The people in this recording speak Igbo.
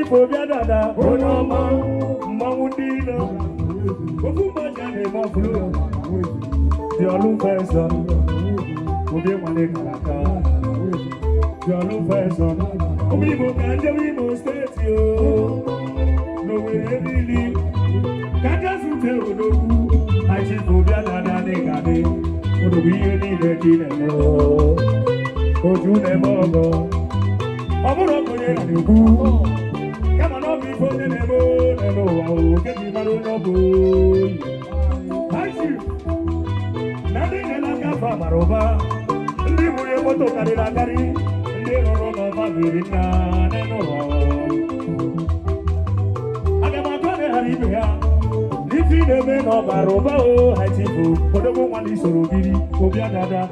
for Biadada, Onoma, Mamudino, Okumajane, Maflu, Yolu person, Obi Mane Kalaka, Yolu person, Obi Mokandewimo State, no way, really. Kajasute Odogu, I should go Biadada, Negade, Odobi, the Kino, Ojunemogo. I'm not going to do. Come on, I'll be for the nemo. I'll get you my own boy. I see. Nothing like a farmer. Live with your photo, Carry. They don't know about Virina. I got my brother Haribia. If you never know about Robo, I think, for the woman is so busy, Obiada,